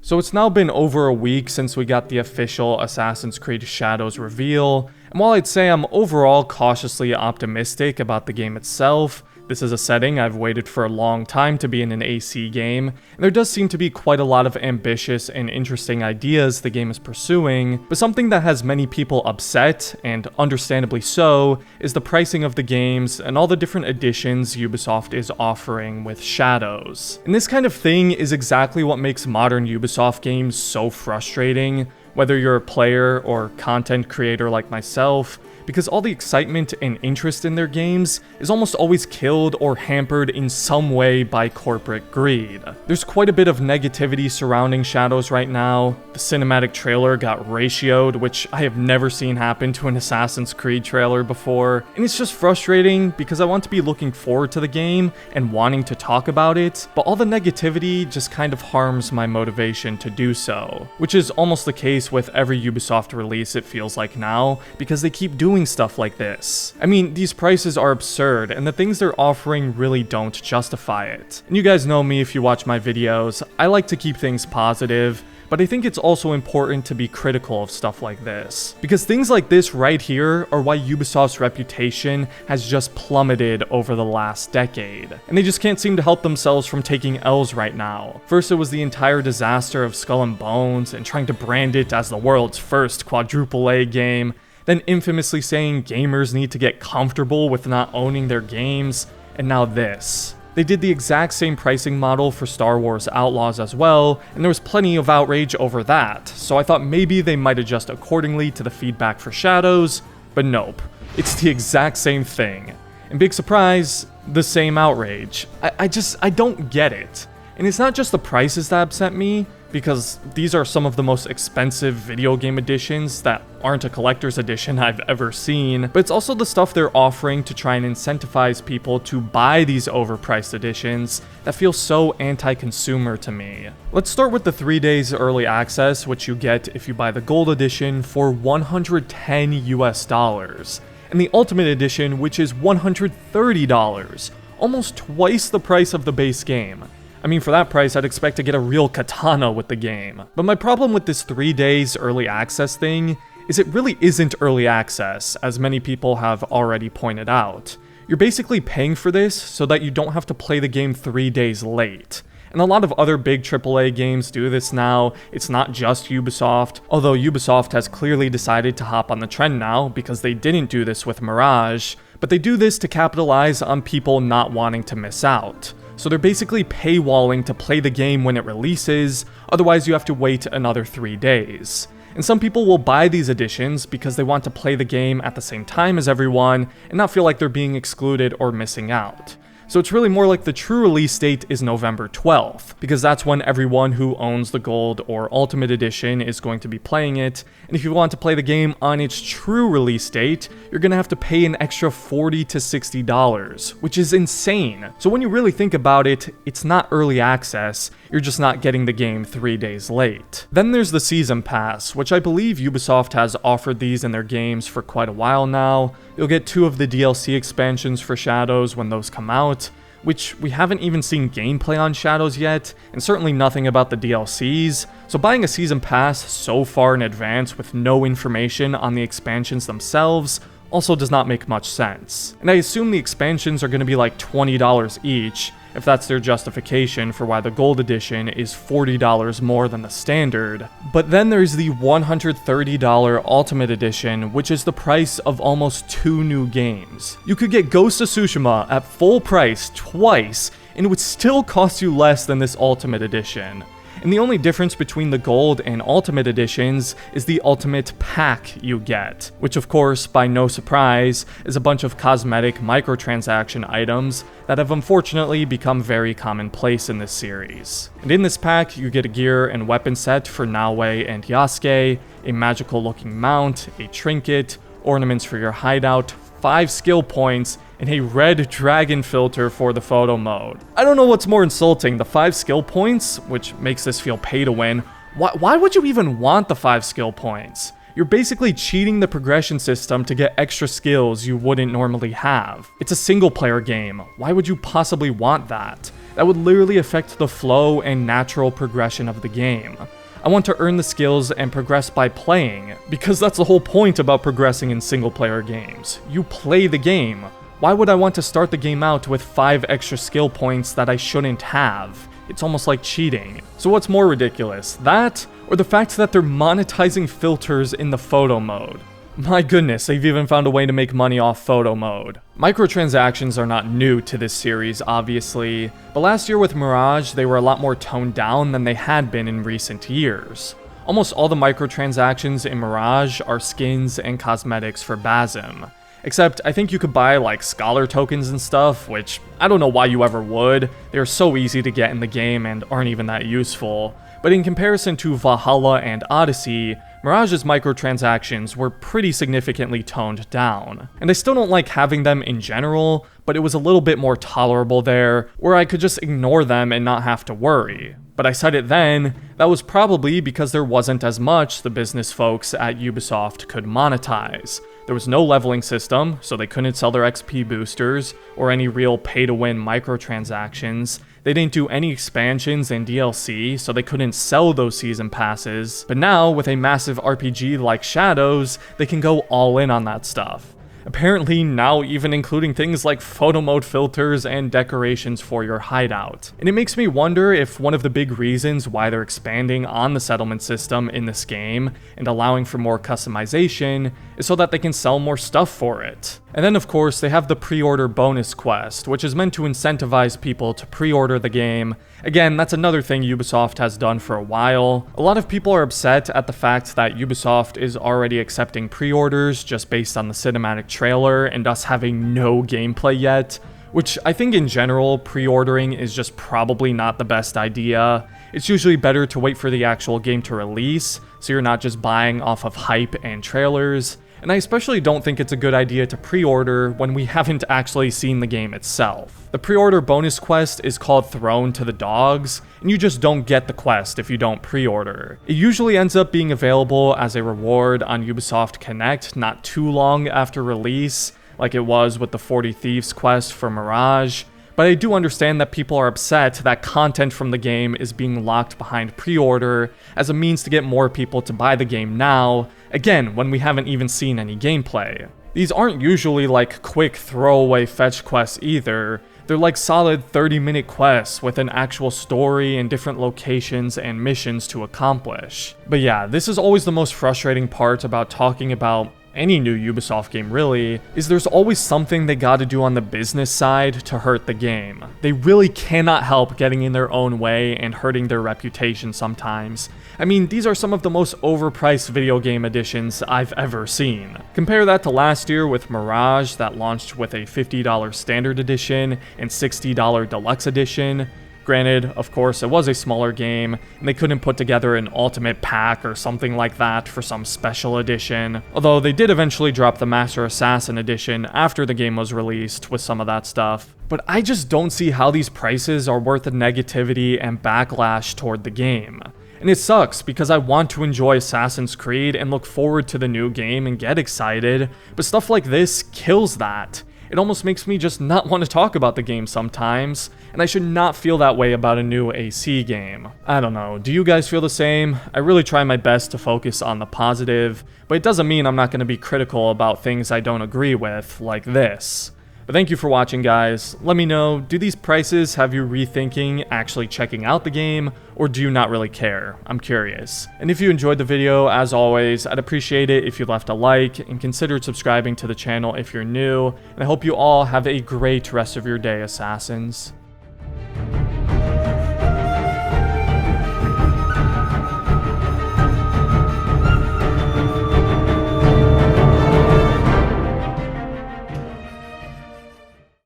So it's now been over a week since we got the official Assassin's Creed Shadows reveal, and while I'd say I'm overall cautiously optimistic about the game itself, this is a setting I've waited for a long time to be in an AC game, and there does seem to be quite a lot of ambitious and interesting ideas the game is pursuing, but something that has many people upset, and understandably so, is the pricing of the games and all the different additions Ubisoft is offering with Shadows. And this kind of thing is exactly what makes modern Ubisoft games so frustrating, whether you're a player or content creator like myself, because all the excitement and interest in their games is almost always killed or hampered in some way by corporate greed. There's quite a bit of negativity surrounding Shadows right now. The cinematic trailer got ratioed, which I have never seen happen to an Assassin's Creed trailer before, and it's just frustrating because I want to be looking forward to the game and wanting to talk about it, but all the negativity just kind of harms my motivation to do so, which is almost the case with every Ubisoft release it feels like now, because they keep doing stuff like this. I mean, these prices are absurd, and the things they're offering really don't justify it. And you guys know me if you watch my videos, I like to keep things positive, but I think it's also important to be critical of stuff like this. Because things like this right here are why Ubisoft's reputation has just plummeted over the last decade. And they just can't seem to help themselves from taking L's right now. First it was the entire disaster of Skull and Bones and trying to brand it as the world's first quadruple A game, then infamously saying gamers need to get comfortable with not owning their games, and now this. They did the exact same pricing model for Star Wars Outlaws as well, and there was plenty of outrage over that, so I thought maybe they might adjust accordingly to the feedback for Shadows, but nope. It's the exact same thing. And big surprise, the same outrage. I don't get it. And it's not just the prices that upset me, because these are some of the most expensive video game editions that aren't a collector's edition I've ever seen, but it's also the stuff they're offering to try and incentivize people to buy these overpriced editions that feel so anti-consumer to me. Let's start with the 3 days early access, which you get if you buy the gold edition for $110 US, and the ultimate edition, which is $130, almost twice the price of the base game. I mean, for that price, I'd expect to get a real katana with the game. But my problem with this 3 days early access thing is it really isn't early access, as many people have already pointed out. You're basically paying for this so that you don't have to play the game 3 days late. And a lot of other big AAA games do this now. It's not just Ubisoft, although Ubisoft has clearly decided to hop on the trend now because they didn't do this with Mirage, but they do this to capitalize on people not wanting to miss out. So they're basically paywalling to play the game when it releases, otherwise you have to wait another 3 days. And some people will buy these editions because they want to play the game at the same time as everyone and not feel like they're being excluded or missing out. So it's really more like the true release date is November 12th, because that's when everyone who owns the Gold or Ultimate Edition is going to be playing it, and if you want to play the game on its true release date, you're going to have to pay an extra $40 to $60, which is insane. So when you really think about it, it's not early access, you're just not getting the game 3 days late. Then there's the Season Pass, which I believe Ubisoft has offered these in their games for quite a while now. You'll get 2 of the DLC expansions for Shadows when those come out, which we haven't even seen gameplay on Shadows yet, and certainly nothing about the DLCs, so buying a Season Pass so far in advance with no information on the expansions themselves also does not make much sense. And I assume the expansions are going to be like $20 each, if that's their justification for why the Gold Edition is $40 more than the Standard. But then there's the $130 Ultimate Edition, which is the price of almost 2 new games. You could get Ghost of Tsushima at full price twice, and it would still cost you less than this Ultimate Edition. And the only difference between the Gold and Ultimate Editions is the Ultimate Pack you get, which of course, by no surprise, is a bunch of cosmetic microtransaction items that have unfortunately become very commonplace in this series. And in this pack, you get a gear and weapon set for Naoe and Yasuke, a magical looking mount, a trinket, ornaments for your hideout, 5 skill points, and a red dragon filter for the photo mode. I don't know what's more insulting, the 5 skill points, which makes this feel pay to win. Why would you even want the 5 skill points? You're basically cheating the progression system to get extra skills you wouldn't normally have. It's a single player game, why would you possibly want that? that would literally affect the flow and natural progression of the game. I want to earn the skills and progress by playing, because that's the whole point about progressing in single-player games. You play the game. Why would I want to start the game out with 5 extra skill points that I shouldn't have? It's almost like cheating. So what's more ridiculous, that, or the fact that they're monetizing filters in the photo mode? My goodness, they've even found a way to make money off photo mode. Microtransactions are not new to this series, obviously, but last year with Mirage, they were a lot more toned down than they had been in recent years. Almost all the microtransactions in Mirage are skins and cosmetics for Basim. Except, I think you could buy like scholar tokens and stuff, which I don't know why you ever would. They're so easy to get in the game and aren't even that useful. But in comparison to Valhalla and Odyssey, Mirage's microtransactions were pretty significantly toned down. And I still don't like having them in general, but it was a little bit more tolerable there, where I could just ignore them and not have to worry. But I said it then, that was probably because there wasn't as much the business folks at Ubisoft could monetize. There was no leveling system, so they couldn't sell their XP boosters, or any real pay-to-win microtransactions. They didn't do any expansions and DLC, so they couldn't sell those season passes. But now, with a massive RPG like Shadows, they can go all in on that stuff. Apparently now even including things like photo mode filters and decorations for your hideout. And it makes me wonder if one of the big reasons why they're expanding on the settlement system in this game and allowing for more customization is so that they can sell more stuff for it. And then of course they have the pre-order bonus quest, which is meant to incentivize people to pre-order the game. Again, that's another thing Ubisoft has done for a while. A lot of people are upset at the fact that Ubisoft is already accepting pre-orders just based on the cinematic trailer and us having no gameplay yet, which I think in general, pre-ordering is just probably not the best idea. It's usually better to wait for the actual game to release, so you're not just buying off of hype and trailers. And I especially don't think it's a good idea to pre-order when we haven't actually seen the game itself. The pre-order bonus quest is called Thrown to the Dogs, and you just don't get the quest if you don't pre-order. It usually ends up being available as a reward on Ubisoft Connect not too long after release, like it was with the 40 Thieves quest for Mirage. But I do understand that people are upset that content from the game is being locked behind pre-order as a means to get more people to buy the game now, again, when we haven't even seen any gameplay. These aren't usually like quick throwaway fetch quests either. They're like solid 30-minute quests with an actual story and different locations and missions to accomplish. But yeah, this is always the most frustrating part about talking about any new Ubisoft game really, is there's always something they gotta do on the business side to hurt the game. They really cannot help getting in their own way and hurting their reputation sometimes. I mean, these are some of the most overpriced video game editions I've ever seen. Compare that to last year with Mirage that launched with a $50 standard edition and $60 deluxe edition. Granted, of course, it was a smaller game, and they couldn't put together an ultimate pack or something like that for some special edition, although they did eventually drop the MasterAssassin edition after the game was released with some of that stuff. But I just don't see how these prices are worth the negativity and backlash toward the game. And it sucks because I want to enjoy Assassin's Creed and look forward to the new game and get excited, but stuff like this kills that. It almost makes me just not want to talk about the game sometimes, and I should not feel that way about a new AC game. I don't know, do you guys feel the same? I really try my best to focus on the positive, but it doesn't mean I'm not going to be critical about things I don't agree with, like this. But thank you for watching, guys. Let me know, do these prices have you rethinking actually checking out the game, or do you not really care? I'm curious. And if you enjoyed the video, as always, I'd appreciate it if you left a like and considered subscribing to the channel if you're new, and I hope you all have a great rest of your day, Assassins.